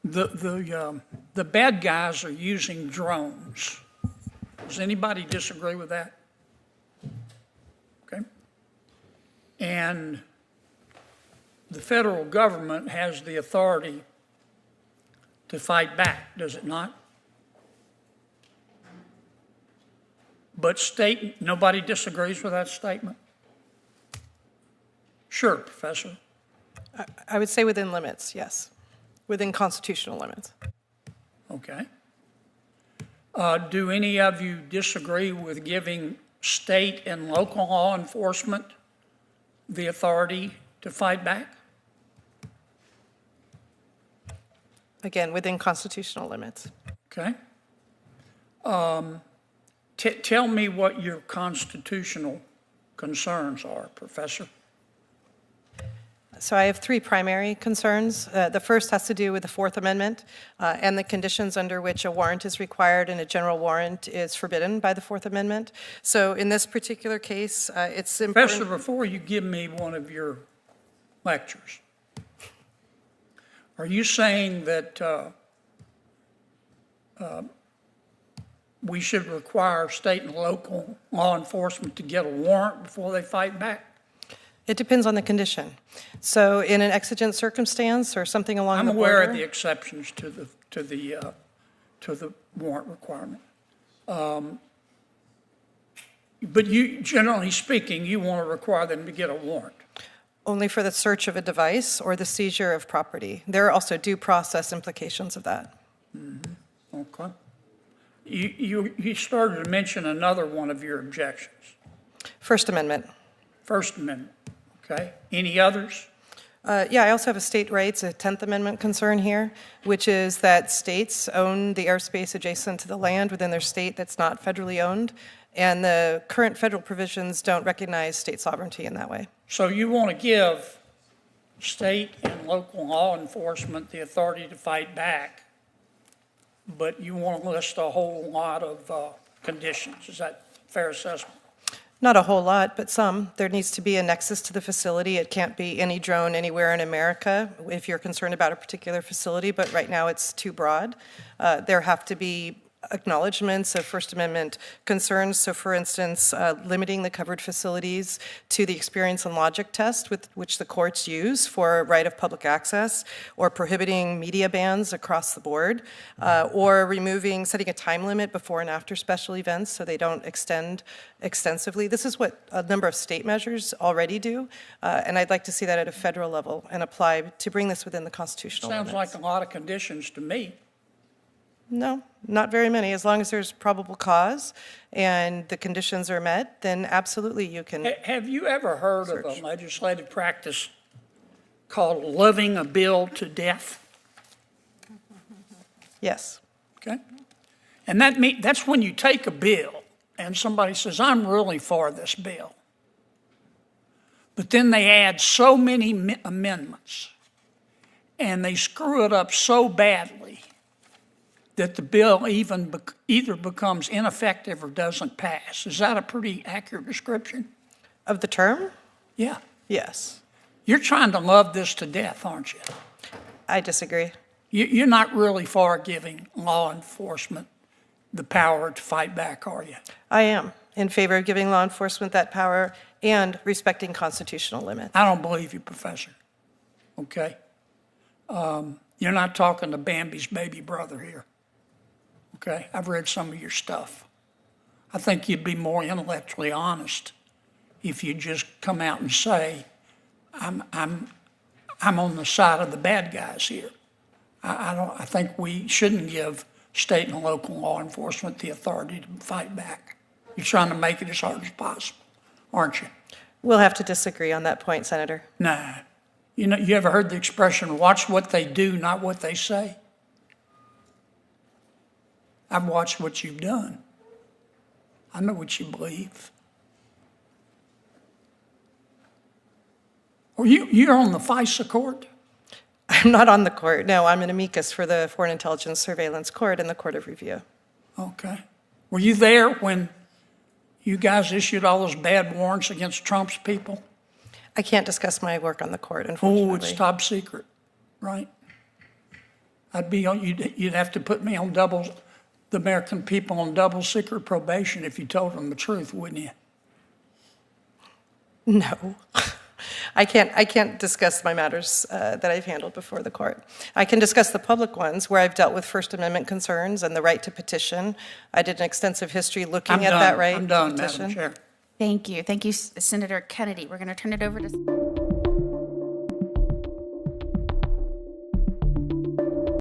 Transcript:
The bad guys are using drones. Does anybody disagree with that? Okay. And the federal government has the authority to fight back, does it not? But state, nobody disagrees with that statement? Sure, Professor. I would say within limits, yes. Within constitutional limits. Okay. Do any of you disagree with giving state and local law enforcement the authority to fight back? Again, within constitutional limits. Okay. Tell me what your constitutional concerns are, Professor. So I have three primary concerns. The first has to do with the Fourth Amendment and the conditions under which a warrant is required and a general warrant is forbidden by the Fourth Amendment. So in this particular case, it's important. Professor, before you give me one of your lectures, are you saying that we should require state and local law enforcement to get a warrant before they fight back? It depends on the condition. So in an exigent circumstance or something along I'm the aware border. of the exceptions to the warrant requirement. But you, generally speaking, you want to require them to get a warrant. Only for the search of a device or the seizure of property. There are also due process implications of that. Mm-hmm. Okay. You started to mention another one of your objections. First Amendment. First Amendment. Okay. Any others? Yeah, I also have a state rights, a 10th Amendment concern here, which is that states own the airspace adjacent to the land within their state that's not federally owned, and the current federal provisions don't recognize state sovereignty in that way. So you want to give state and local law enforcement the authority to fight back, but you want to list a whole lot of conditions. Is that a fair assessment? Not a whole lot, but some. There needs to be a nexus to the facility. It can't be any drone anywhere in America if you're concerned about a particular facility, but right now it's too broad. There have to be acknowledgments of First Amendment concerns. So for instance, limiting the covered facilities to the experience and logic test with which the courts use for right of public access, or prohibiting media bans across the board, or setting a time limit before and after special events so they don't extend extensively. This is what a number of state measures already do, and I'd like to see that at a federal level and apply to bring this within the constitutional limits. Sounds like a lot of conditions to me. No, not very many. As long as there's probable cause and the conditions are met, then absolutely you can. Have you ever heard search. of a legislative practice called loving a bill to death? Yes. Okay. And that's when you take a bill and somebody says, I'm really for this bill. But then they add so many amendments and they screw it up so badly that the bill either becomes ineffective or doesn't pass. Is that a pretty accurate description? Of the term? Yeah. Yes. You're trying to love this to death, aren't you? I disagree. You're not really for giving law enforcement the power to fight back, are you? I am in favor of giving law enforcement that power and respecting constitutional limits. I don't believe you, Professor. Okay? You're not talking to Bambi's baby brother here. Okay? I've read some of your stuff. I think you'd be more intellectually honest if you just come out and say, I'm on the side of the bad guys here. I think we shouldn't give state and local law enforcement the authority to fight back. You're trying to make it as hard as possible, aren't you? We'll have to disagree on that point, Senator. Nah. You know, you ever heard the expression, watch what they do, not what they say? I've watched what you've done. I know what you believe. Well, you're on the FISA court? I'm not on the court. No, I'm an amicus for the Foreign Intelligence Surveillance Court and the Court of Review. Okay. Were you there when you guys issued all those bad warrants against Trump's people? I can't discuss my work on the court, Oh, it's unfortunately. top secret, right? I'd be on, you'd have to put me on the American people on double secret probation if you told them the truth, wouldn't you? No. I can't discuss my matters that I've handled before the court. I can discuss the public ones where I've dealt with First Amendment concerns and the right to petition. I did an extensive history looking at that right I'm to done, petition. Madam Chair. Thank you. Thank you, Senator Kennedy. We're going to turn it over to